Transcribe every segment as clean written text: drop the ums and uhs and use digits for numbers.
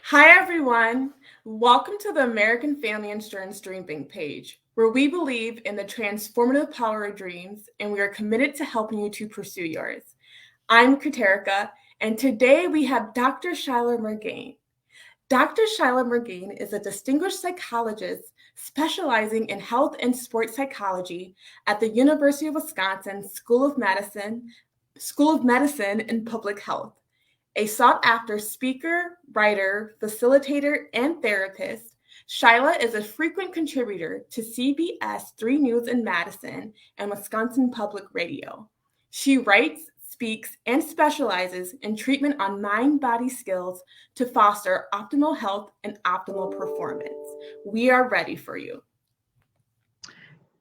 Hi, everyone. Welcome to the American Family Insurance DreamBank page, where we believe in the transformative power of dreams and we are committed to helping you to pursue yours. I'm Katerika, and today we have Dr. Shilagh Mirgain. Dr. Shilagh Mirgain is a distinguished psychologist specializing in health and sports psychology at the University of Wisconsin School of Medicine and Public Health. A sought-after speaker, writer, facilitator, and therapist, Shilagh is a frequent contributor to CBS 3 News in Madison and Wisconsin Public Radio. She writes, speaks, and specializes in treatment on mind-body skills to foster optimal health and optimal performance. We are ready for you.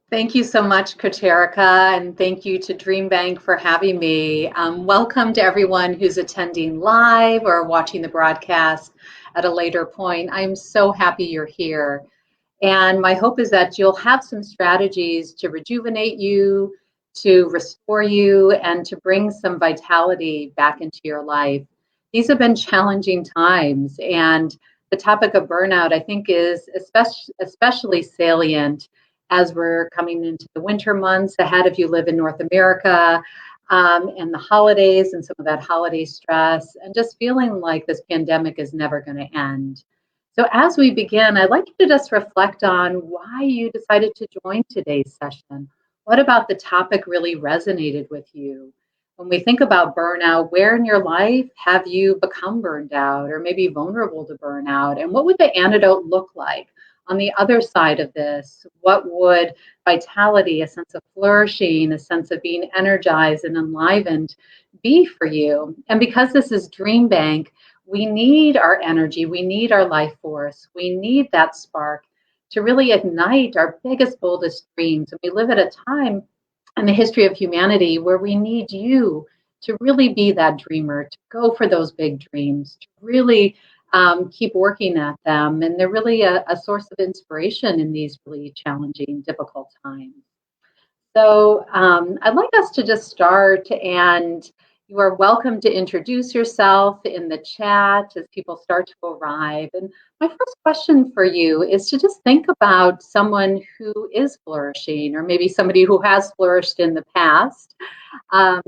Thank you so much, Katerika, and thank you to DreamBank for having me. Welcome to everyone who's attending live or watching the broadcast at a later point. I'm so happy you're here. And my hope is that you'll have some strategies to rejuvenate you, to restore you, and to bring some vitality back into your life. These have been challenging times, and the topic of burnout, I think, is especially salient as we're coming into the winter months ahead if you live in North America, and the holidays and some of that holiday stress, and just feeling like this pandemic is never going to end. So as we begin, I'd like you to just reflect on why you decided to join today's session. What about the topic really resonated with you? When we think about burnout, where in your life have you become burned out or maybe vulnerable to burnout? And what would the antidote look like? On the other side of this, what would vitality, a sense of flourishing, a sense of being energized and enlivened be for you? And because this is DreamBank, we need our energy, we need our life force, we need that spark to really ignite our biggest, boldest dreams. And we live at a time in the history of humanity where we need you to really be that dreamer, to go for those big dreams, to really keep working at them. And they're really a source of inspiration in these really challenging, difficult times. So I'd like us to just start, and you are welcome to introduce yourself in the chat as people start to arrive. And my first question for you is to just think about someone who is flourishing, or maybe somebody who has flourished in the past, and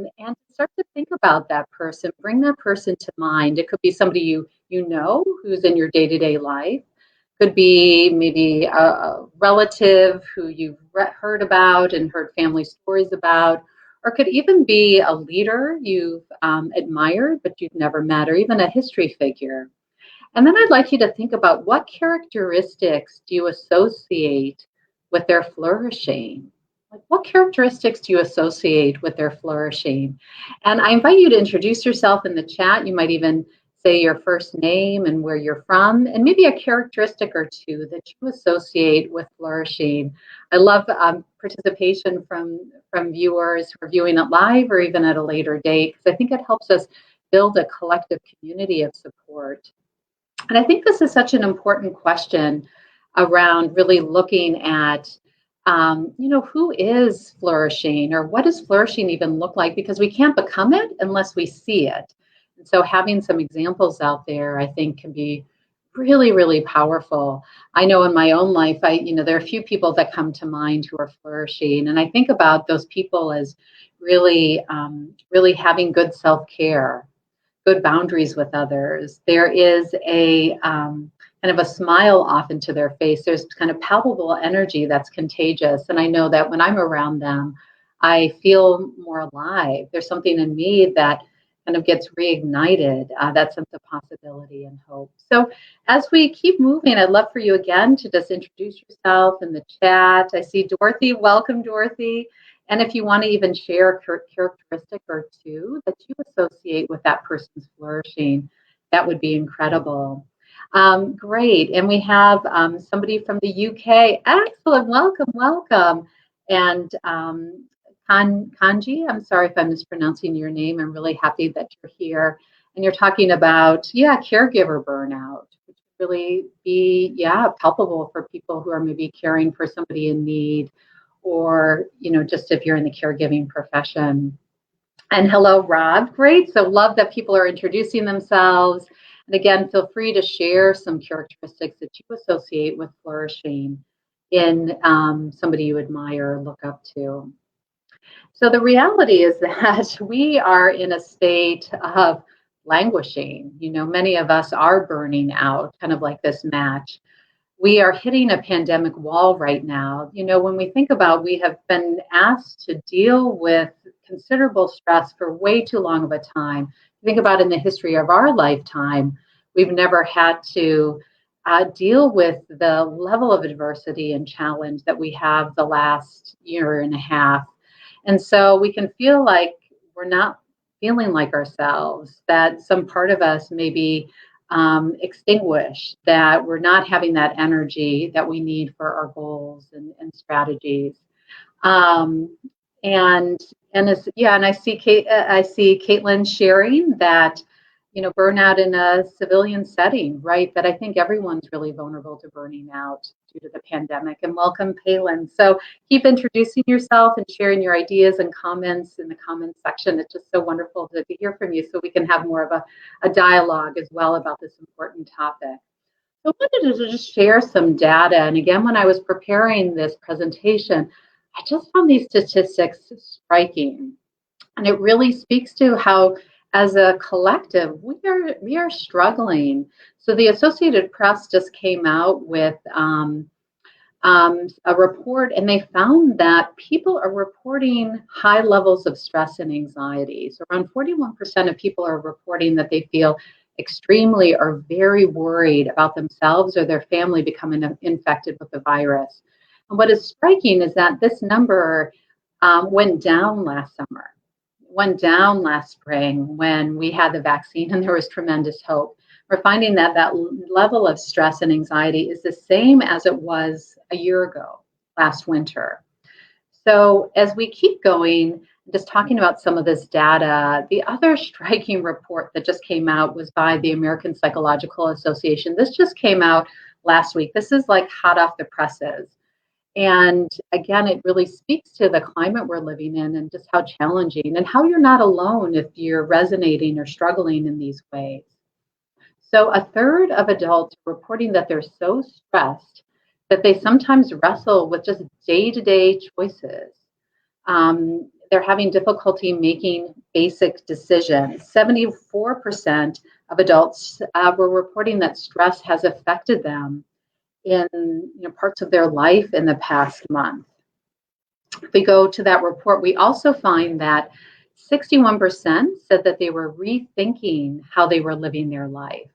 start to think about that person, bring that person to mind. It could be somebody you know who's in your day-to-day life. Could be maybe a relative who you've heard about and heard family stories about, or could even be a leader you've admired but you've never met, or even a history figure. And then I'd like you to think about what characteristics do you associate with their flourishing? Like, what characteristics do you associate with their flourishing? And I invite you to introduce yourself in the chat. You might even say your first name and where you're from, and maybe a characteristic or two that you associate with flourishing. I love participation from viewers who are viewing it live or even at a later date, because I think it helps us build a collective community of support. And I think this is such an important question around really looking at, who is flourishing, or what does flourishing even look like? Because we can't become it unless we see it. And so having some examples out there, I think, can be really, really powerful. I know in my own life, there are a few people that come to mind who are flourishing. And I think about those people as really, really having good self-care, good boundaries with others. There is a kind of a smile off into their face. There's kind of palpable energy that's contagious. And I know that when I'm around them, I feel more alive. There's something in me that kind of gets reignited, that sense of possibility and hope. So as we keep moving, I'd love for you again to just introduce yourself in the chat. I see Dorothy. Welcome, Dorothy. And if you want to even share a characteristic or two that you associate with that person's flourishing, that would be incredible. Great. And we have somebody from the UK. Excellent. Welcome, welcome. And Kanji, I'm sorry if I'm mispronouncing your name. I'm really happy that you're here. And you're talking about, caregiver burnout, which would really be, palpable for people who are maybe caring for somebody in need, or, just if you're in the caregiving profession. And hello, Rob. Great. So love that people are introducing themselves. And again, feel free to share some characteristics that you associate with flourishing in somebody you admire or look up to. So the reality is that we are in a state of languishing. Many of us are burning out, kind of like this match. We are hitting a pandemic wall right now. When we think about, we have been asked to deal with considerable stress for way too long of a time. Think about in the history of our lifetime, we've never had to deal with the level of adversity and challenge that we have the last year and a half. And so we can feel like we're not feeling like ourselves, that some part of us may be extinguished, that we're not having that energy that we need for our goals and strategies. And I see Caitlin sharing that, burnout in a civilian setting, right? That I think everyone's really vulnerable to burning out due to the pandemic. And welcome, Palin. So keep introducing yourself and sharing your ideas and comments in the comments section. It's just so wonderful to hear from you, so we can have more of a dialogue as well about this important topic. So I wanted to just share some data. And again, when I was preparing this presentation, I just found these statistics striking. And it really speaks to how, as a collective, we are struggling. So the Associated Press just came out with a report, and they found that people are reporting high levels of stress and anxiety. So around 41% of people are reporting that they feel extremely or very worried about themselves or their family becoming infected with the virus. And what is striking is that this number went down last summer, went down last spring when we had the vaccine and there was tremendous hope. We're finding that that level of stress and anxiety is the same as it was a year ago, last winter. So as we keep going, just talking about some of this data, the other striking report that just came out was by the American Psychological Association. This just came out last week. This is like hot off the presses. And again, it really speaks to the climate we're living in and just how challenging, and how you're not alone if you're resonating or struggling in these ways. So a third of adults are reporting that they're so stressed that they sometimes wrestle with just day-to-day choices. They're having difficulty making basic decisions. 74% of adults were reporting that stress has affected them in parts of their life in the past month. If we go to that report, we also find that 61% said that they were rethinking how they were living their life.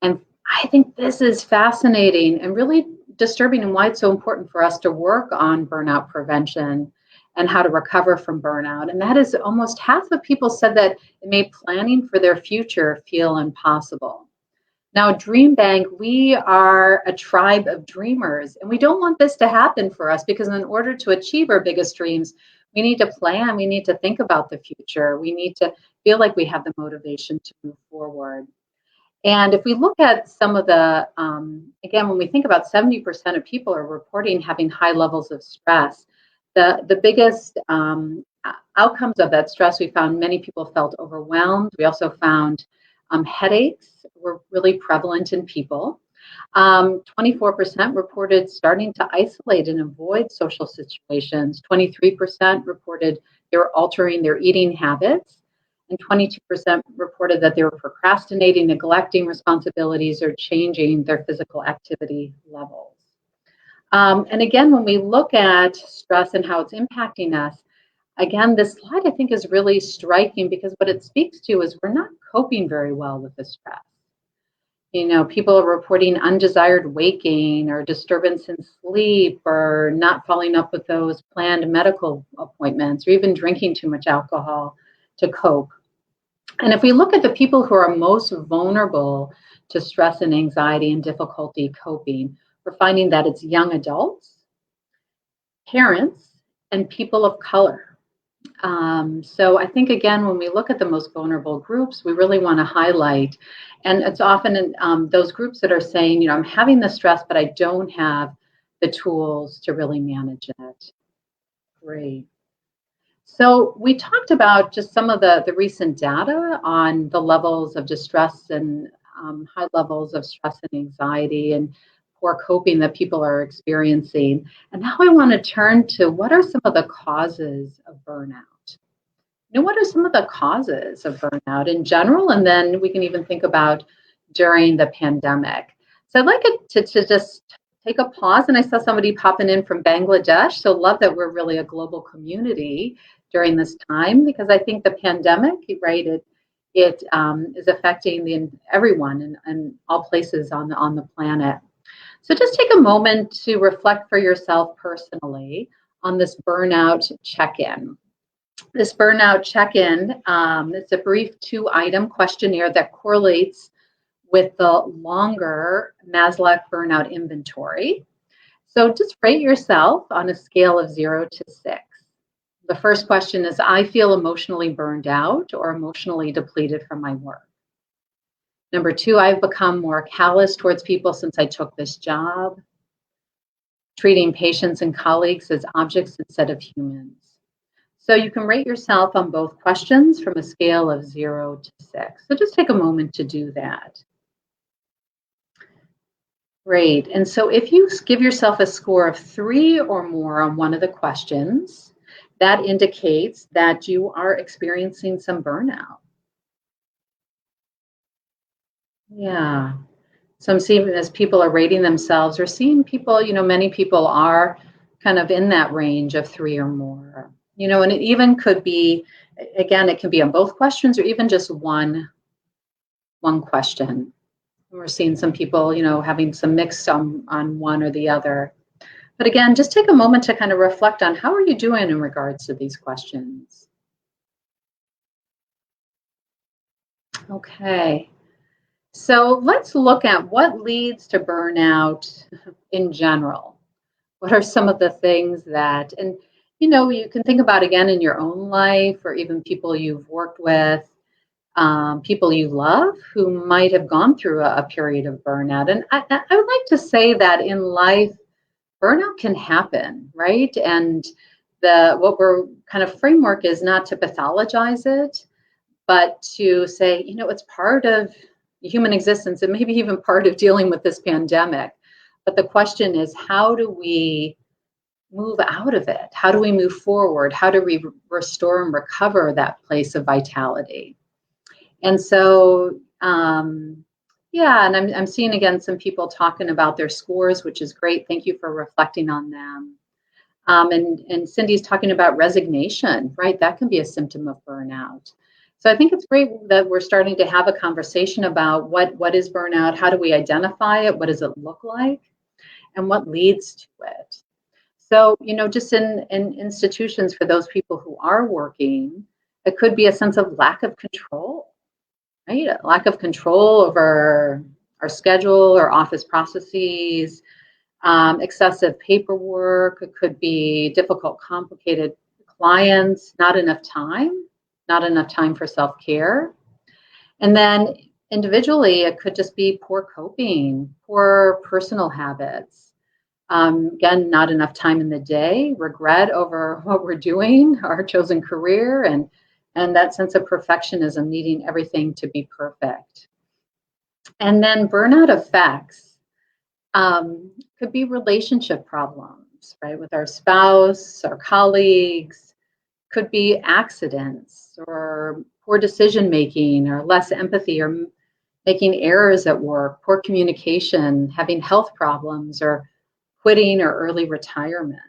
And I think this is fascinating and really disturbing, and why it's so important for us to work on burnout prevention and how to recover from burnout. And that is, almost half of people said that it made planning for their future feel impossible. Now, DreamBank, we are a tribe of dreamers, and we don't want this to happen for us, because in order to achieve our biggest dreams, we need to plan, we need to think about the future, we need to feel like we have the motivation to move forward. And if we look at some of the, again, when we think about 70% of people are reporting having high levels of stress, the biggest outcomes of that stress, we found many people felt overwhelmed. We also found headaches were really prevalent in people. 24% reported starting to isolate and avoid social situations. 23% reported they were altering their eating habits. And 22% reported that they were procrastinating, neglecting responsibilities, or changing their physical activity levels. And again, when we look at stress and how it's impacting us, again, this slide I think is really striking, because what it speaks to is we're not coping very well with the stress. People are reporting undesired weight gain or disturbance in sleep, or not following up with those planned medical appointments, or even drinking too much alcohol to cope. And if we look at the people who are most vulnerable to stress and anxiety and difficulty coping, we're finding that it's young adults, parents, and people of color. So I think, again, when we look at the most vulnerable groups, we really want to highlight, and it's often those groups that are saying, I'm having the stress, but I don't have the tools to really manage it. Great. So we talked about just some of the recent data on the levels of distress and high levels of stress and anxiety and poor coping that people are experiencing. And now I want to turn to what are some of the causes of burnout? What are some of the causes of burnout in general? And then we can even think about during the pandemic. So I'd like it to just take a pause. And I saw somebody popping in from Bangladesh. So love that we're really a global community during this time, because I think the pandemic, right, it is affecting everyone and all places on the planet. So just take a moment to reflect for yourself personally on this burnout check-in. This burnout check-in, it's a brief 2-item questionnaire that correlates with the longer Maslow burnout inventory. So just rate yourself on a scale of 0 to 6. The first question is, I feel emotionally burned out or emotionally depleted from my work. Number 2, I've become more callous towards people since I took this job. Treating patients and colleagues as objects instead of humans. So you can rate yourself on both questions from a scale of 0 to 6. So just take a moment to do that. Great. And so if you give yourself a score of 3 or more on one of the questions, that indicates that you are experiencing some burnout. Yeah. So I'm seeing as people are rating themselves, or seeing people, many people are kind of in that range of 3 or more. And it even could be, again, it can be on both questions or even just one question. We're seeing some people, having some mix on one or the other. But again, just take a moment to kind of reflect on how are you doing in regards to these questions. Okay. So let's look at what leads to burnout in general. What are some of the things that, and you can think about again in your own life, or even people you've worked with, people you love who might have gone through a period of burnout. And I would like to say that in life, burnout can happen, right? And what we're kind of framework is not to pathologize it, but to say, it's part of human existence and maybe even part of dealing with this pandemic. But the question is, how do we move out of it? How do we move forward? How do we restore and recover that place of vitality? And so, and I'm seeing again some people talking about their scores, which is great. Thank you for reflecting on them. And Cindy's talking about resignation, right? That can be a symptom of burnout. So I think it's great that we're starting to have a conversation about what is burnout, how do we identify it, what does it look like, and what leads to it. So, just in institutions, for those people who are working, it could be a sense of lack of control, right? A lack of control over our schedule or office processes, excessive paperwork. It could be difficult, complicated clients, not enough time for self-care. And then individually, it could just be poor coping, poor personal habits. Again, not enough time in the day, regret over what we're doing, our chosen career, and that sense of perfectionism, needing everything to be perfect. And then burnout effects could be relationship problems, right, with our spouse, our colleagues, could be accidents or poor decision making or less empathy or making errors at work, poor communication, having health problems, or quitting or early retirement.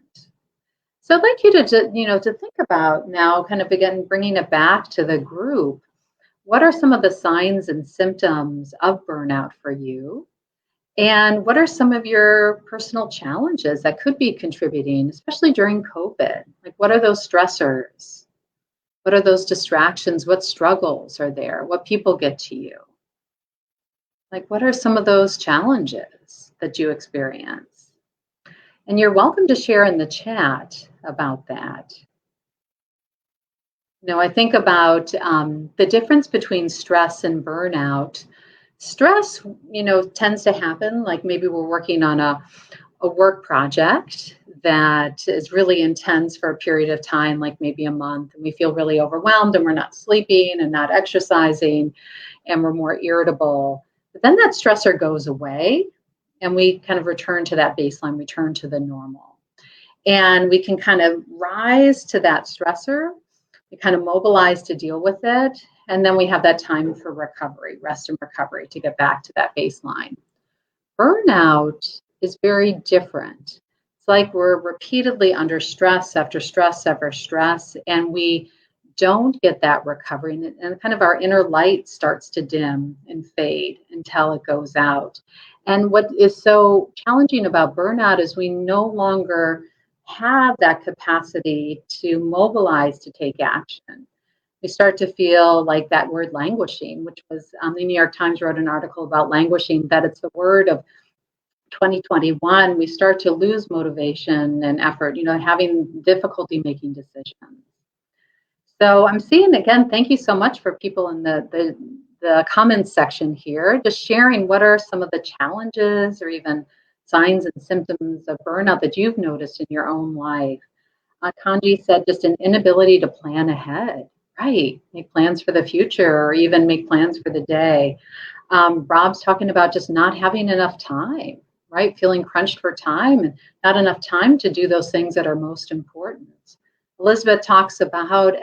So I'd like you to think about now, kind of again, bringing it back to the group. What are some of the signs and symptoms of burnout for you? And what are some of your personal challenges that could be contributing, especially during COVID? Like, what are those stressors? What are those distractions? What struggles are there? What people get to you? Like, what are some of those challenges that you experience? And you're welcome to share in the chat about that. I think about the difference between stress and burnout. Stress, tends to happen, like maybe we're working on a work project that is really intense for a period of time, like maybe a month, and we feel really overwhelmed and we're not sleeping and not exercising and we're more irritable. But then that stressor goes away and we kind of return to that baseline, return to the normal. And we can kind of rise to that stressor, we kind of mobilize to deal with it, and then we have that time for recovery, rest and recovery to get back to that baseline. Burnout is very different. It's like we're repeatedly under stress after stress after stress, and we don't get that recovery. And kind of our inner light starts to dim and fade until it goes out. And what is so challenging about burnout is we no longer have that capacity to mobilize to take action. We start to feel like that word languishing, which was the New York Times wrote an article about languishing, that it's the word of 2021. We start to lose motivation and effort, having difficulty making decisions. So I'm seeing, again, thank you so much for people in the comments section here, just sharing what are some of the challenges or even signs and symptoms of burnout that you've noticed in your own life. Kanji said just an inability to plan ahead, right? Make plans for the future or even make plans for the day. Rob's talking about just not having enough time, right? Feeling crunched for time and not enough time to do those things that are most important. Elizabeth talks about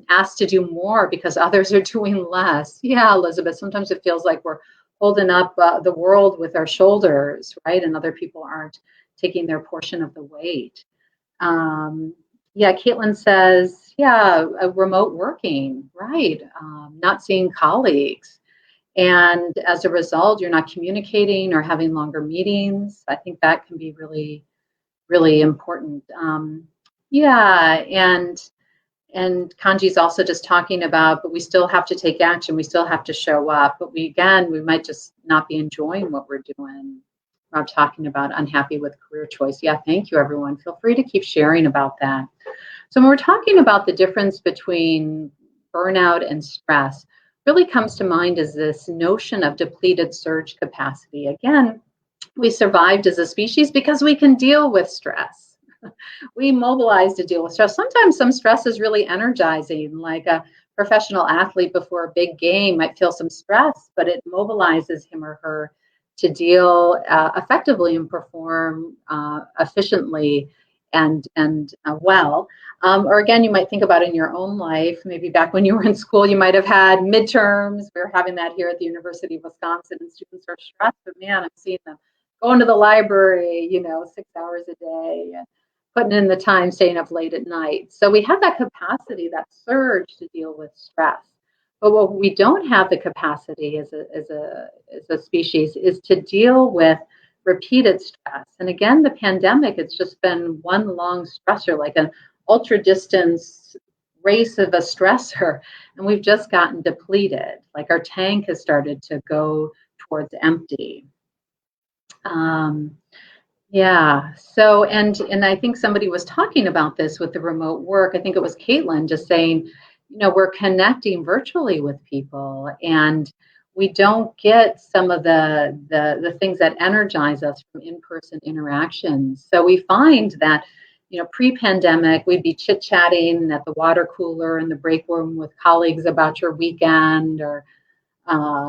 asked to do more because others are doing less. Yeah, Elizabeth, sometimes it feels like we're holding up the world with our shoulders, right? And other people aren't taking their portion of the weight. Yeah, Caitlin says, yeah, remote working, right? Not seeing colleagues. And as a result, you're not communicating or having longer meetings. I think that can be really, really important. Yeah, and Kanji's also just talking about, but we still have to take action. We still have to show up. But we might just not be enjoying what we're doing. Rob talking about unhappy with career choice. Yeah, thank you, everyone. Feel free to keep sharing about that. So when we're talking about the difference between burnout and stress, really comes to mind is this notion of depleted surge capacity. Again, we survived as a species because we can deal with stress. We mobilize to deal with stress. Sometimes some stress is really energizing, like a professional athlete before a big game might feel some stress, but it mobilizes him or her to deal effectively and perform efficiently and well. Or again, you might think about in your own life, maybe back when you were in school, you might have had midterms. We're having that here at the University of Wisconsin, and students are stressed, but man, I'm seeing them going to the library, 6 hours a day, and putting in the time, staying up late at night. So we have that capacity, that surge to deal with stress. But what we don't have the capacity as a species is to deal with repeated stress. And again, the pandemic, it's just been one long stressor, like an ultra distance race of a stressor. And we've just gotten depleted, like our tank has started to go towards empty. Yeah. So, and I think somebody was talking about this with the remote work. I think it was Caitlin just saying, we're connecting virtually with people, and we don't get some of the things that energize us from in-person interactions. So we find that, pre-pandemic, we'd be chit-chatting at the water cooler in the break room with colleagues about your weekend or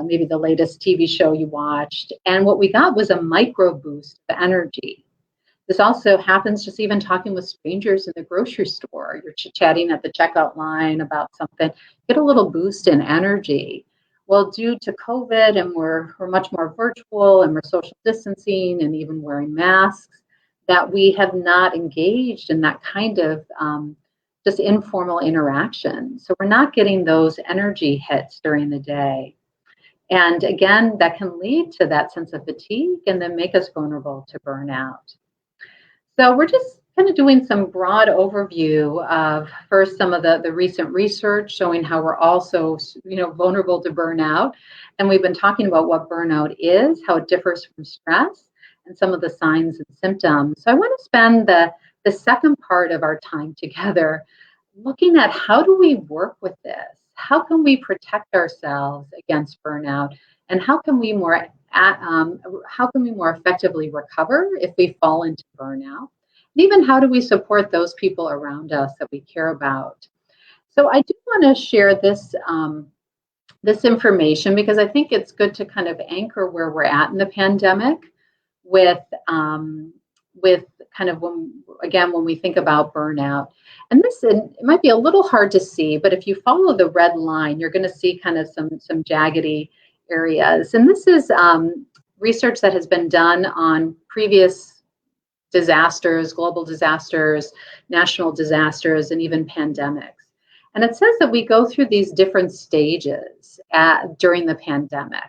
maybe the latest TV show you watched. And what we got was a micro boost of energy. This also happens just even talking with strangers in the grocery store. You're chit-chatting at the checkout line about something, get a little boost in energy. Well, due to COVID, and we're much more virtual, and we're social distancing and even wearing masks, that we have not engaged in that kind of just informal interaction. So we're not getting those energy hits during the day. And again, that can lead to that sense of fatigue and then make us vulnerable to burnout. So we're just kind of doing some broad overview of first some of the recent research showing how we're also, vulnerable to burnout. And we've been talking about what burnout is, how it differs from stress, and some of the signs and symptoms. So I want to spend the second part of our time together looking at how do we work with this? How can we protect ourselves against burnout, and how can we more effectively recover if we fall into burnout? And even how do we support those people around us that we care about? So I do want to share this this information because I think it's good to kind of anchor where we're at in the pandemic with with kind of when we think about burnout. And it might be a little hard to see, but if you follow the red line, you're going to see kind of some jaggedy areas. And this is research that has been done on previous disasters, global disasters, national disasters, and even pandemics. And it says that we go through these different stages during the pandemic.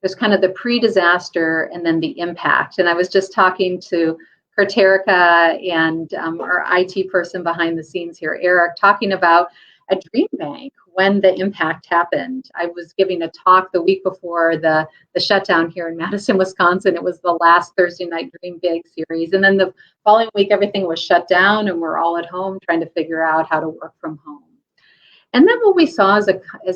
There's kind of the pre-disaster and then the impact. And I was just talking to Katerica and our IT person behind the scenes here, Eric, talking about a DreamBank when the impact happened. I was giving a talk the week before the shutdown here in Madison, Wisconsin. It was the last Thursday night DreamBank series. And then the following week, everything was shut down and we're all at home trying to figure out how to work from home. And then what we saw as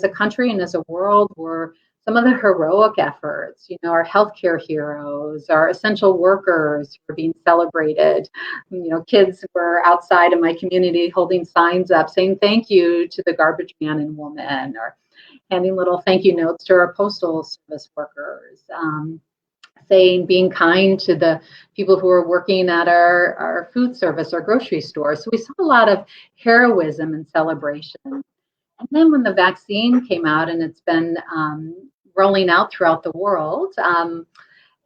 a country and as a world were some of the heroic efforts, our healthcare heroes, our essential workers were being celebrated. Kids were outside in my community holding signs up saying thank you to the garbage man and woman, or handing little thank you notes to our postal service workers, being kind to the people who are working at our food service or grocery store. So we saw a lot of heroism and celebration. And then when the vaccine came out, and it's been rolling out throughout the world,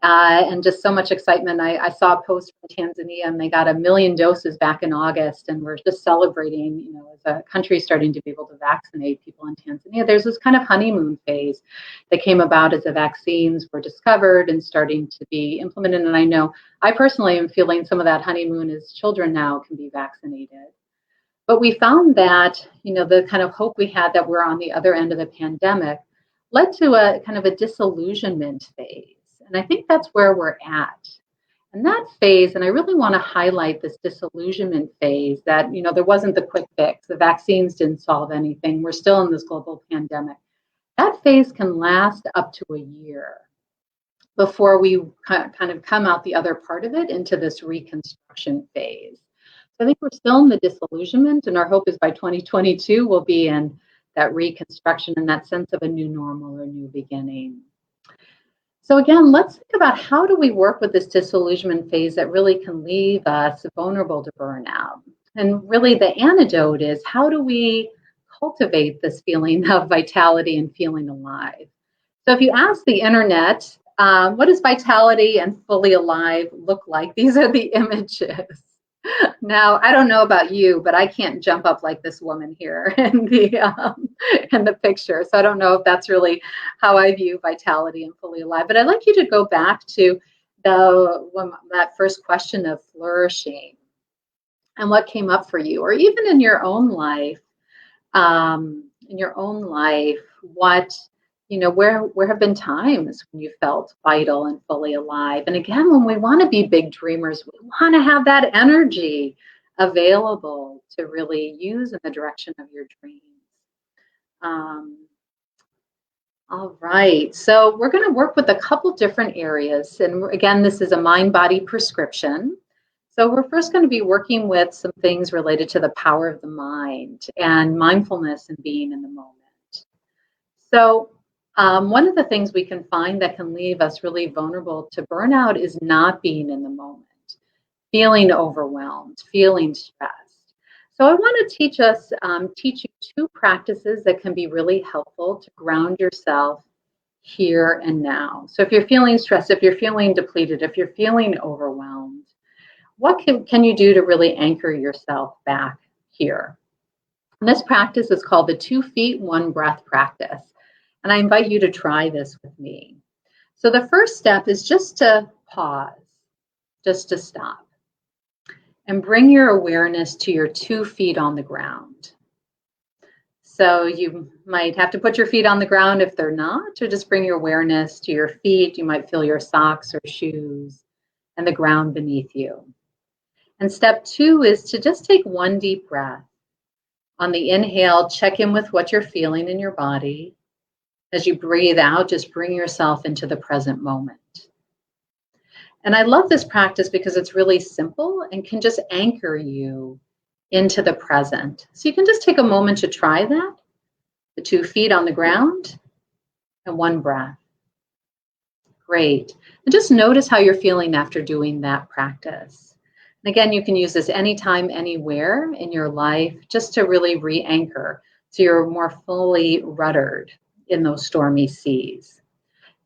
and just so much excitement. I saw a post from Tanzania, and they got 1 million doses back in August, and we're just celebrating, as a country starting to be able to vaccinate people in Tanzania. There's this kind of honeymoon phase that came about as the vaccines were discovered and starting to be implemented. And I know I personally am feeling some of that honeymoon as children now can be vaccinated. But we found that, the kind of hope we had that we're on the other end of the pandemic led to a kind of a disillusionment phase. And I think that's where we're at. And that phase, and I really want to highlight this disillusionment phase that, there wasn't the quick fix. The vaccines didn't solve anything. We're still in this global pandemic. That phase can last up to a year before we kind of come out the other part of it into this reconstruction phase. I think we're still in the disillusionment, and our hope is by 2022 we'll be in that reconstruction and that sense of a new normal or new beginning. So again, let's think about how do we work with this disillusionment phase that really can leave us vulnerable to burnout. And really the antidote is how do we cultivate this feeling of vitality and feeling alive? So if you ask the internet, what does vitality and fully alive look like? These are the images. Now, I don't know about you, but I can't jump up like this woman here in the picture. So I don't know if that's really how I view vitality and fully alive. But I'd like you to go back to that first question of flourishing and what came up for you, or even in your own life. What where have been times when you felt vital and fully alive? And again, when we want to be big dreamers, we want to have that energy available to really use in the direction of your dreams. All right, so we're going to work with a couple different areas. And again, this is a mind-body prescription. So we're first going to be working with some things related to the power of the mind and mindfulness and being in the moment. So one of the things we can find that can leave us really vulnerable to burnout is not being in the moment, feeling overwhelmed, feeling stressed. So I want to teach you 2 practices that can be really helpful to ground yourself here and now. So if you're feeling stressed, if you're feeling depleted, if you're feeling overwhelmed, what can you do to really anchor yourself back here? And this practice is called the 2 feet, 1 breath practice. And I invite you to try this with me. So the first step is just to pause, just to stop, and bring your awareness to your 2 feet on the ground. So you might have to put your feet on the ground if they're not, or just bring your awareness to your feet. You might feel your socks or shoes and the ground beneath you. And step 2 is to just take 1 deep breath. On the inhale, check in with what you're feeling in your body. As you breathe out, just bring yourself into the present moment. And I love this practice because it's really simple and can just anchor you into the present. So you can just take a moment to try that. The 2 feet on the ground, and one breath. Great. And just notice how you're feeling after doing that practice. And again, you can use this anytime, anywhere in your life, just to really re-anchor so you're more fully ruddered in those stormy seas.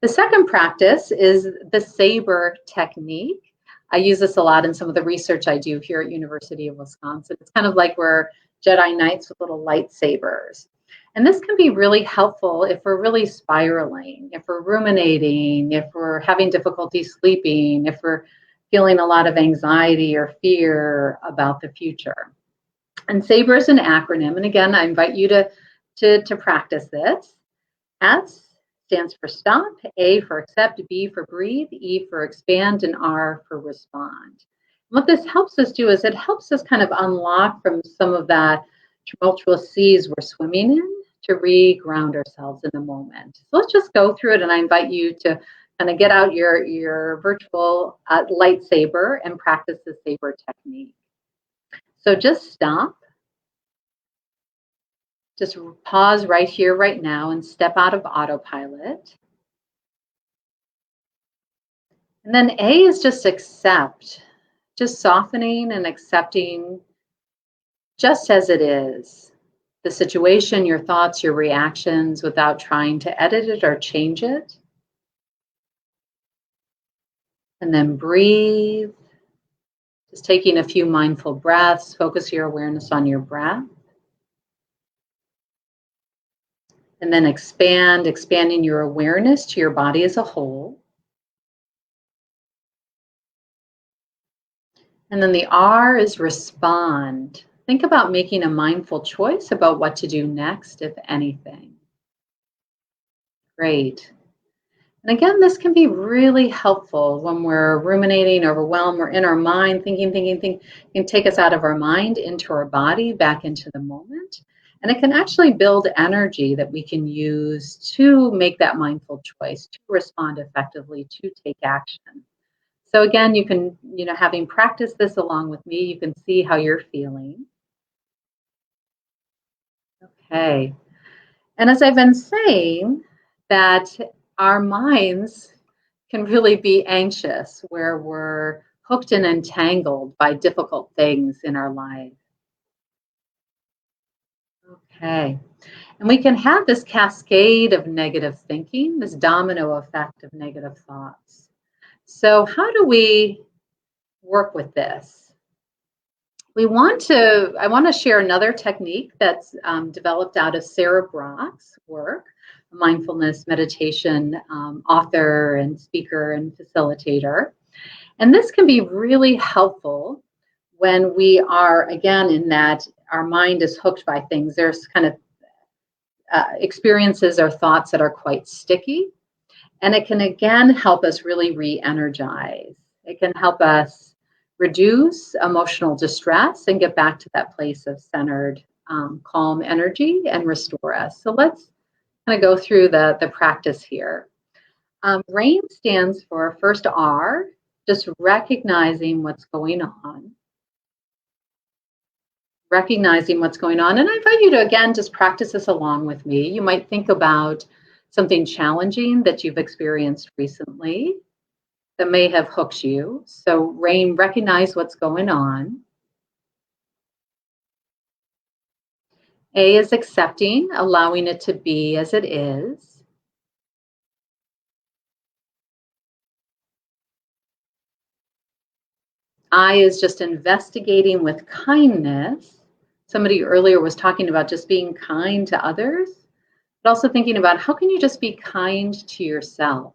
The second practice is the Saber Technique. I use this a lot in some of the research I do here at University of Wisconsin. It's kind of like we're Jedi Knights with little lightsabers. And this can be really helpful if we're really spiraling, if we're ruminating, if we're having difficulty sleeping, if we're feeling a lot of anxiety or fear about the future. And SABER is an acronym. And again, I invite you to practice this. S stands for stop, A for accept, B for breathe, E for expand, and R for respond. What this helps us do is it helps us kind of unlock from some of that tumultuous seas we're swimming in to re-ground ourselves in the moment. So let's just go through it, and I invite you to kind of get out your virtual lightsaber and practice the Saber technique. So just stop. Just pause right here, right now, and step out of autopilot. And then A is just accept, just softening and accepting just as it is. The situation, your thoughts, your reactions, without trying to edit it or change it. And then breathe. Just taking a few mindful breaths. Focus your awareness on your breath. And then expanding your awareness to your body as a whole. And then the R is respond. Think about making a mindful choice about what to do next, if anything. Great. And again, this can be really helpful when we're ruminating, overwhelmed, we're in our mind, thinking. It can take us out of our mind, into our body, back into the moment. And it can actually build energy that we can use to make that mindful choice, to respond effectively, to take action. So again, you can, having practiced this along with me, you can see how you're feeling. Okay. And as I've been saying, that our minds can really be anxious, where we're hooked and entangled by difficult things in our life. Okay. And we can have this cascade of negative thinking, this domino effect of negative thoughts. So how do we work with this? I want to share another technique that's developed out of Sarah Brock's work, a mindfulness meditation author and speaker and facilitator. And this can be really helpful when we are, again, in that our mind is hooked by things. There's kind of experiences or thoughts that are quite sticky. And it can, again, help us really re-energize. It can help us reduce emotional distress and get back to that place of centered, calm energy and restore us. So let's kind of go through the practice here. RAIN stands for, first R, just recognizing what's going on. Recognizing what's going on. And I invite you to, again, just practice this along with me. You might think about something challenging that you've experienced recently that may have hooked you. So RAIN, recognize what's going on. A is accepting, allowing it to be as it is. I is just investigating with kindness. Somebody earlier was talking about just being kind to others, but also thinking about how can you just be kind to yourself?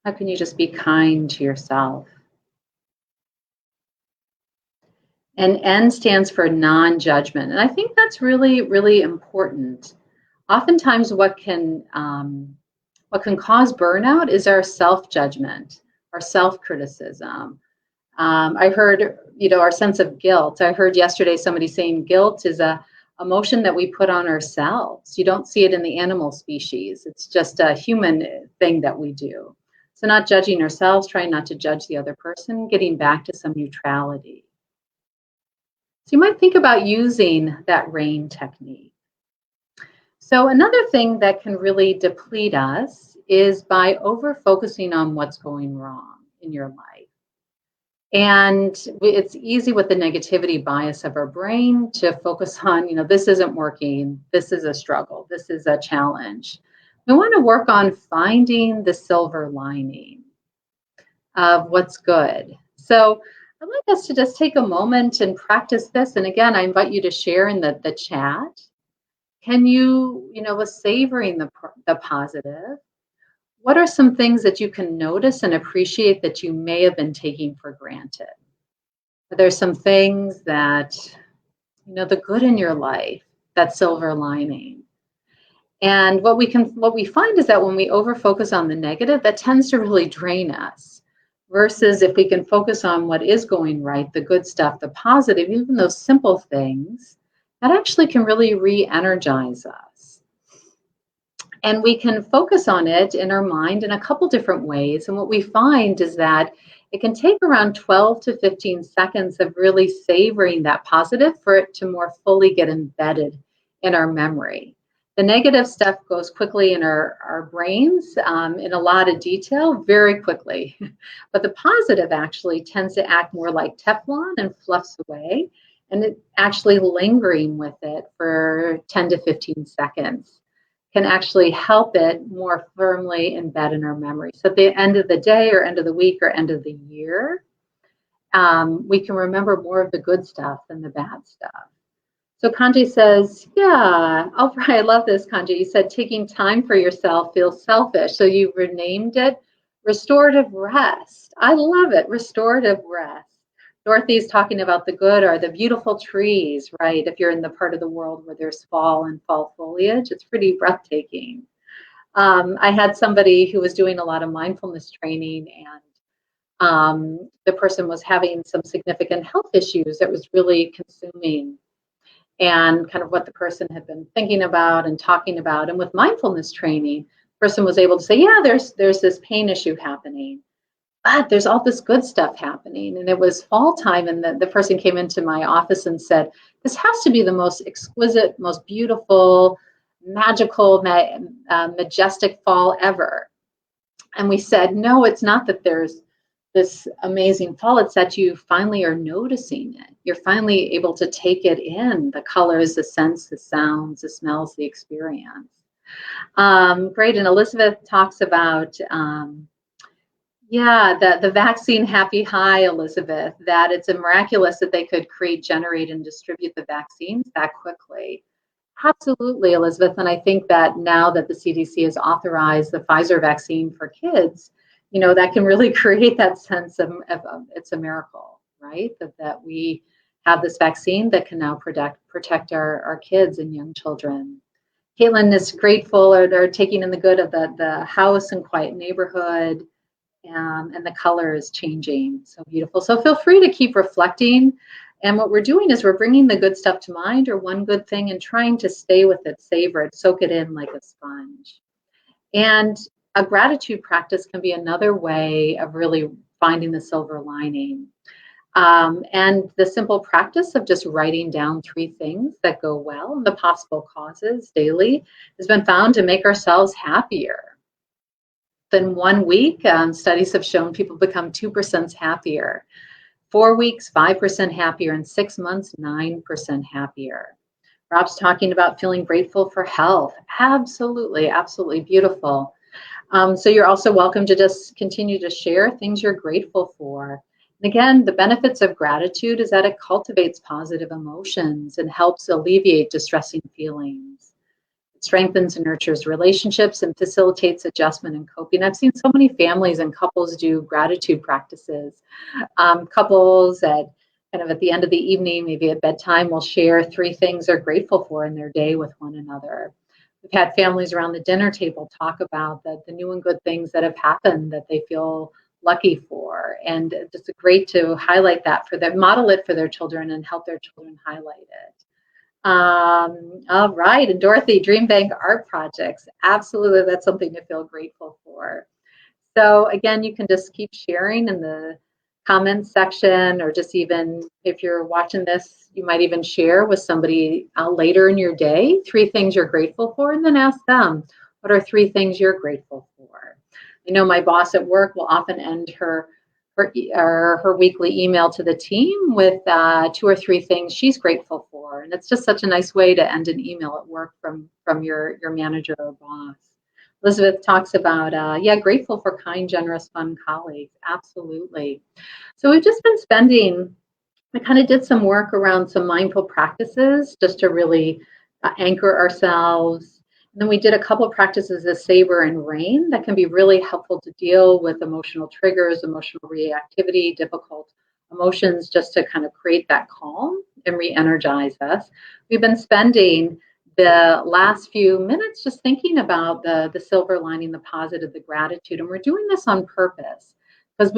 How can you just be kind to yourself? And N stands for non-judgment. And I think that's really, really important. Oftentimes what can cause burnout is our self-judgment, our self-criticism. I heard, our sense of guilt. I heard yesterday somebody saying guilt is a emotion that we put on ourselves. You don't see it in the animal species. It's just a human thing that we do. So not judging ourselves, trying not to judge the other person, getting back to some neutrality. So you might think about using that RAIN technique. So another thing that can really deplete us is by over-focusing on what's going wrong in your life. And it's easy with the negativity bias of our brain to focus on, this isn't working, this is a struggle, this is a challenge. We want to work on finding the silver lining of what's good. So I'd like us to just take a moment and practice this. And again, I invite you to share in the chat. Can you, with savoring the positive, what are some things that you can notice and appreciate that you may have been taking for granted? Are there some things that, the good in your life, that silver lining? And what we find is that when we overfocus on the negative, that tends to really drain us. Versus if we can focus on what is going right, the good stuff, the positive, even those simple things, that actually can really re-energize us. And we can focus on it in our mind in a couple different ways. And what we find is that it can take around 12 to 15 seconds of really savoring that positive for it to more fully get embedded in our memory. The negative stuff goes quickly in our brains in a lot of detail, very quickly. But the positive actually tends to act more like Teflon and fluffs away. And it actually lingering with it for 10 to 15 seconds can actually help it more firmly embed in our memory. So at the end of the day or end of the week or end of the year, we can remember more of the good stuff than the bad stuff. So Kanji says, yeah, all right, I love this, Kanji. You said taking time for yourself feels selfish. So you renamed it restorative rest. I love it, restorative rest. Dorothy's talking about the good are the beautiful trees, right? If you're in the part of the world where there's fall and fall foliage, it's pretty breathtaking. I had somebody who was doing a lot of mindfulness training, and the person was having some significant health issues that was really consuming and kind of what the person had been thinking about and talking about. And with mindfulness training, the person was able to say, yeah, there's this pain issue happening, but there's all this good stuff happening. And it was fall time, and the person came into my office and said, this has to be the most exquisite, most beautiful, magical, majestic fall ever. And we said, no, it's not that there's this amazing fall, it's that you finally are noticing it. You're finally able to take it in, the colors, the scents, the sounds, the smells, the experience. Great, and Elizabeth talks about, the vaccine happy high, Elizabeth, that it's miraculous that they could create, generate, and distribute the vaccines that quickly. Absolutely, Elizabeth, and I think that now that the CDC has authorized the Pfizer vaccine for kids, that can really create that sense of it's a miracle, right? That we have this vaccine that can now protect our kids and young children. Caitlin is grateful, or they're taking in the good of the house and quiet neighborhood, and the color is changing. So beautiful. So feel free to keep reflecting. And what we're doing is we're bringing the good stuff to mind, or one good thing, and trying to stay with it, savor it, soak it in like a sponge. And a gratitude practice can be another way of really finding the silver lining. And the simple practice of just writing down 3 things that go well and the possible causes daily has been found to make ourselves happier. In 1 week, studies have shown people become 2% happier. 4 weeks, 5% happier. In 6 months, 9% happier. Rob's talking about feeling grateful for health. Absolutely, absolutely beautiful. So you're also welcome to just continue to share things you're grateful for. And again, the benefits of gratitude is that it cultivates positive emotions and helps alleviate distressing feelings. It strengthens and nurtures relationships and facilitates adjustment and coping. I've seen so many families and couples do gratitude practices. Couples at the end of the evening, maybe at bedtime, will share 3 things they're grateful for in their day with one another. We've had families around the dinner table talk about the new and good things that have happened that they feel lucky for. And it's great to highlight that for them, model it for their children, and help their children highlight it. All right, and Dorothy, DreamBank art projects. Absolutely, that's something to feel grateful for. So again, you can just keep sharing in the comment section, or just even if you're watching this, you might even share with somebody later in your day 3 things you're grateful for, and then ask them, what are 3 things you're grateful for? I know my boss at work will often end her weekly email to the team with 2 or 3 things she's grateful for, and it's just such a nice way to end an email at work from your manager or boss. Elizabeth talks about, grateful for kind, generous, fun colleagues. Absolutely. So we've just been I kind of did some work around some mindful practices just to really anchor ourselves. And then we did a couple of practices of Saber and Rain that can be really helpful to deal with emotional triggers, emotional reactivity, difficult emotions, just to kind of create that calm and re-energize us. We've been spending the last few minutes just thinking about the silver lining, the positive, the gratitude, and we're doing this on purpose because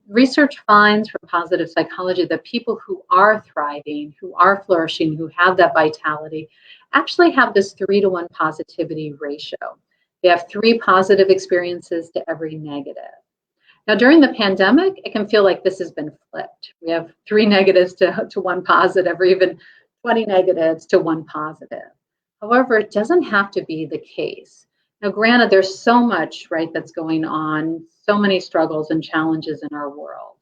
research finds from positive psychology that people who are thriving, who are flourishing, who have that vitality, actually have this 3-to-1 positivity ratio. They have 3 positive experiences to every negative. Now, during the pandemic, it can feel like this has been flipped. We have 3 negatives to 1 positive, or even 20 negatives to 1 positive. However, it doesn't have to be the case. Now, granted, there's so much, right, that's going on, so many struggles and challenges in our world,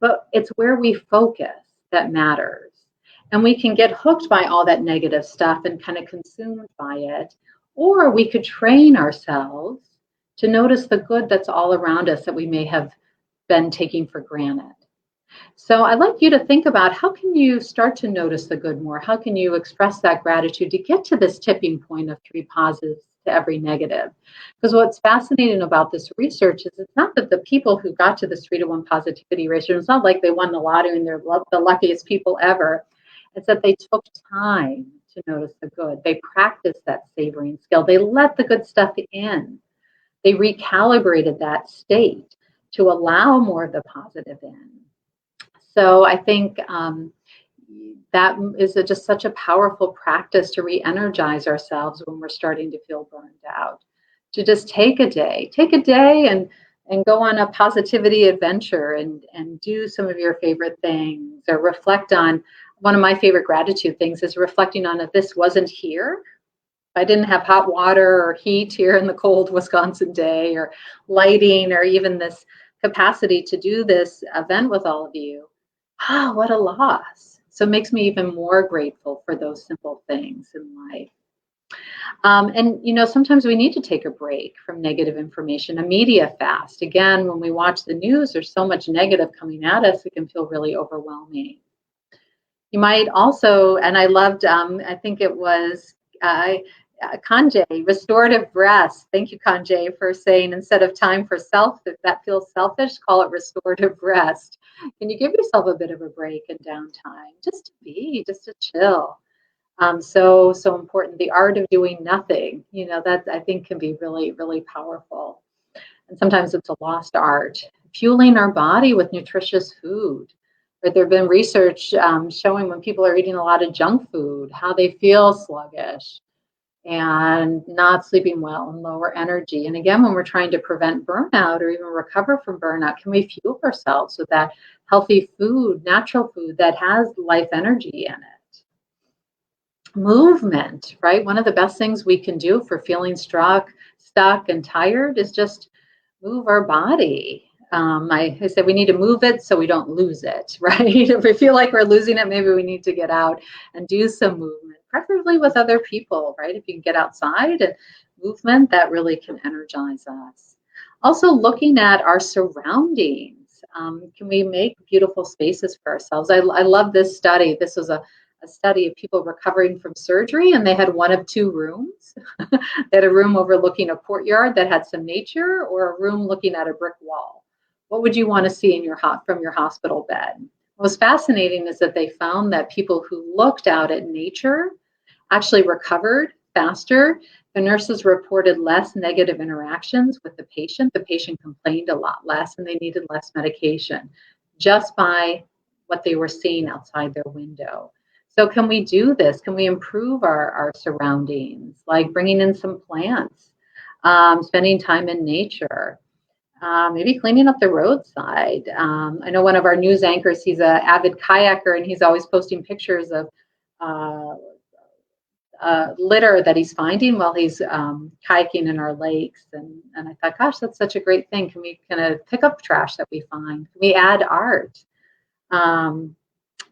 but it's where we focus that matters. And we can get hooked by all that negative stuff and kind of consumed by it, or we could train ourselves to notice the good that's all around us that we may have been taking for granted. So I'd like you to think about, how can you start to notice the good more? How can you express that gratitude to get to this tipping point of 3 positives to every negative? Because what's fascinating about this research is it's not that the people who got to this 3-to-1 positivity ratio, it's not like they won the lottery and they're the luckiest people ever. It's that they took time to notice the good. They practiced that savoring skill. They let the good stuff in. They recalibrated that state to allow more of the positive in. So I think that is just such a powerful practice to re-energize ourselves when we're starting to feel burned out. To just take a day and go on a positivity adventure and do some of your favorite things, or reflect on. One of my favorite gratitude things is reflecting on, if this wasn't here, if I didn't have hot water or heat here in the cold Wisconsin day, or lighting, or even this capacity to do this event with all of you, what a loss. So it makes me even more grateful for those simple things in life. And, sometimes we need to take a break from negative information, a media fast. Again, when we watch the news, there's so much negative coming at us, it can feel really overwhelming. You might also, and I loved, I think it was Kanjay, restorative rest. Thank you, Kanjay, for saying, instead of time for self, if that feels selfish, call it restorative rest. Can you give yourself a bit of a break and downtime, just to be, just to chill? So important. The art of doing nothing, that I think can be really, really powerful. And sometimes it's a lost art. Fueling our body with nutritious food. But there have been research showing when people are eating a lot of junk food, how they feel sluggish and not sleeping well and lower energy. And again, when we're trying to prevent burnout or even recover from burnout, can we fuel ourselves with that healthy food, natural food that has life energy in it? Movement, right? One of the best things we can do for feeling stuck and tired is just move our body. I said we need to move it so we don't lose it, right? If we feel like we're losing it, maybe we need to get out and do some movement, preferably with other people, right? If you can get outside and movement, that really can energize us. Also, looking at our surroundings. Can we make beautiful spaces for ourselves? I love this study. This was a study of people recovering from surgery, and they had one of 2 rooms. They had a room overlooking a courtyard that had some nature, or a room looking at a brick wall. What would you want to see from your hospital bed? What was fascinating is that they found that people who looked out at nature actually recovered faster. The nurses reported less negative interactions with the patient. The patient complained a lot less, and they needed less medication just by what they were seeing outside their window. So can we do this? Can we improve our surroundings, like bringing in some plants, spending time in nature? Maybe cleaning up the roadside. I know one of our news anchors, he's an avid kayaker, and he's always posting pictures of uh, litter that he's finding while he's kayaking in our lakes. And I thought, gosh, that's such a great thing. Can we kind of pick up trash that we find? Can we add art?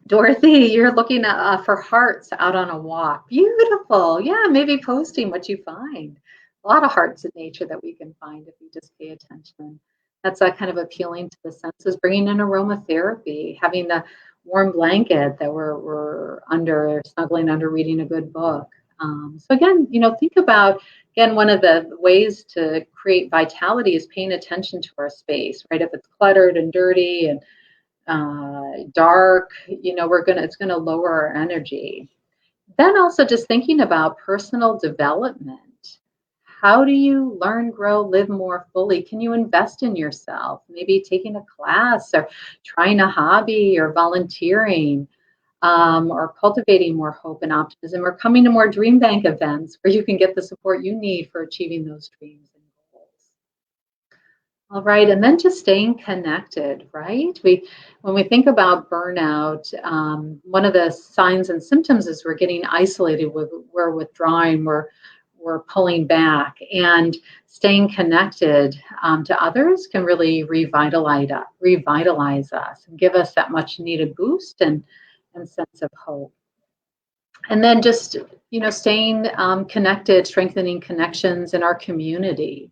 Dorothy, you're looking for hearts out on a walk. Beautiful. Yeah, maybe posting what you find. A lot of hearts in nature that we can find if we just pay attention. That's kind of appealing to the senses, bringing in aromatherapy, having the warm blanket that we're under, snuggling under, reading a good book. So again, think about, again, one of the ways to create vitality is paying attention to our space, right? If it's cluttered and dirty and dark, it's gonna lower our energy. Then also just thinking about personal development. How do you learn, grow, live more fully? Can you invest in yourself? Maybe taking a class or trying a hobby or volunteering, or cultivating more hope and optimism, or coming to more DreamBank events where you can get the support you need for achieving those dreams and goals. All right, and then just staying connected, right? When we think about burnout, one of the signs and symptoms is we're getting isolated, we're withdrawing, we're pulling back, and staying connected to others can really revitalize us and give us that much needed boost and sense of hope. And then just staying connected, strengthening connections in our community.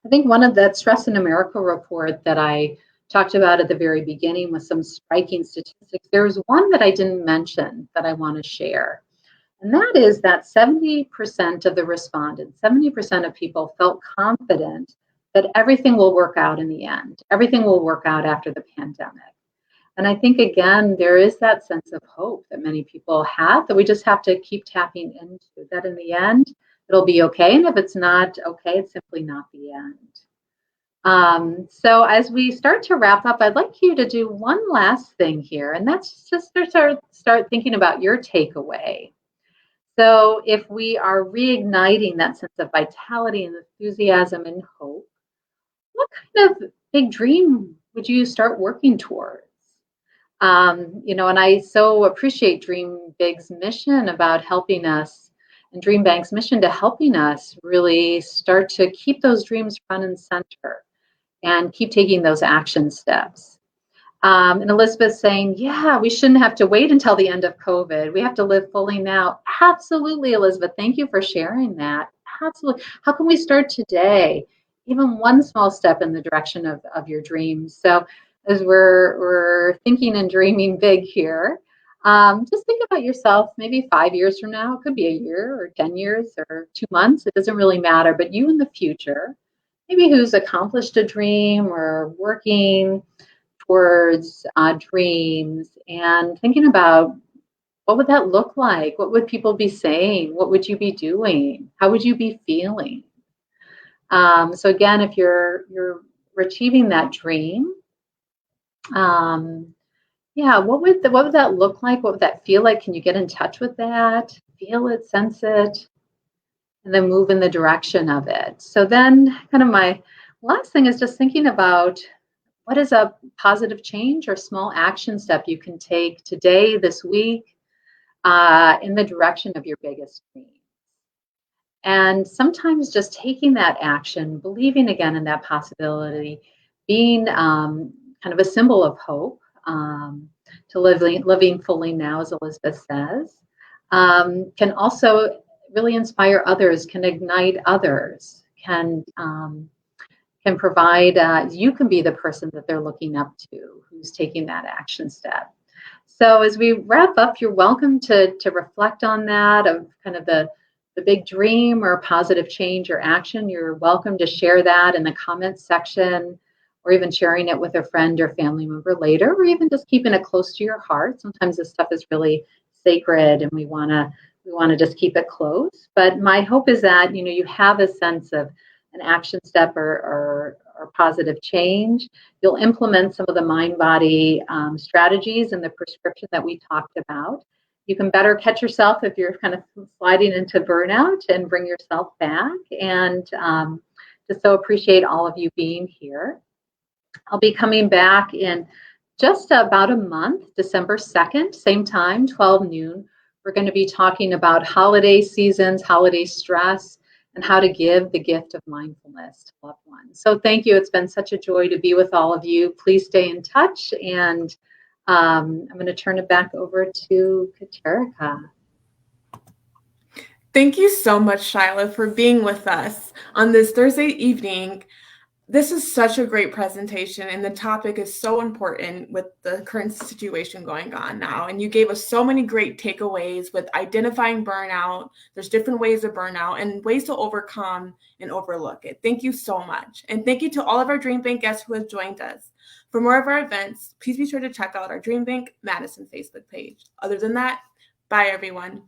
I think one of that Stress in America report that I talked about at the very beginning with some striking statistics, there's one that I didn't mention that I want to share. And that is that 70% of the respondents, 70% of people felt confident that everything will work out in the end. Everything will work out after the pandemic. And I think, again, there is that sense of hope that many people have that we just have to keep tapping into, that in the end, it'll be okay. And if it's not okay, it's simply not the end. So as we start to wrap up, I'd like you to do one last thing here, and that's just start thinking about your takeaway. So if we are reigniting that sense of vitality and enthusiasm and hope, what kind of big dream would you start working towards? And I so appreciate Dream Big's mission about helping us, and DreamBank's mission to helping us really start to keep those dreams front and center and keep taking those action steps. And Elizabeth's saying, yeah, we shouldn't have to wait until the end of COVID. We have to live fully now. Absolutely, Elizabeth. Thank you for sharing that. Absolutely. How can we start today? Even one small step in the direction of your dreams. So as we're thinking and dreaming big here, just think about yourself maybe 5 years from now. It could be a year or 10 years or 2 months. It doesn't really matter. But you in the future, maybe who's accomplished a dream or working towards dreams, and thinking about what would that look like? What would people be saying? What would you be doing? How would you be feeling? So again, if you're achieving that dream, what would that look like? What would that feel like? Can you get in touch with that? Feel it, sense it, and then move in the direction of it. So then kind of my last thing is just thinking about what is a positive change or small action step you can take today, this week, in the direction of your biggest dream. And sometimes just taking that action, believing again in that possibility, being kind of a symbol of hope, to living fully now, as Elizabeth says, can also really inspire others, can ignite others, can provide, you can be the person that they're looking up to who's taking that action step. So as we wrap up, you're welcome to reflect on that, of kind of the big dream or positive change or action. You're welcome to share that in the comments section, or even sharing it with a friend or family member later, or even just keeping it close to your heart. Sometimes this stuff is really sacred and we want to just keep it close. But my hope is that you have a sense of an action step or positive change. You'll implement some of the mind-body strategies in the prescription that we talked about. You can better catch yourself if you're kind of sliding into burnout, and bring yourself back, and so appreciate all of you being here. I'll be coming back in just about a month, December 2nd, same time, 12 noon. We're going to be talking about holiday seasons, holiday stress, and how to give the gift of mindfulness to loved ones. So thank you. It's been such a joy to be with all of you. Please stay in touch, and I'm going to turn it back over to Katerika. Thank you so much, Shilagh, for being with us on this Thursday evening. This is such a great presentation, and the topic is so important with the current situation going on now. And you gave us so many great takeaways with identifying burnout. There's different ways of burnout and ways to overcome and overlook it. Thank you so much. And thank you to all of our DreamBank guests who have joined us. For more of our events, please be sure to check out our DreamBank Madison Facebook page. Other than that, bye, everyone.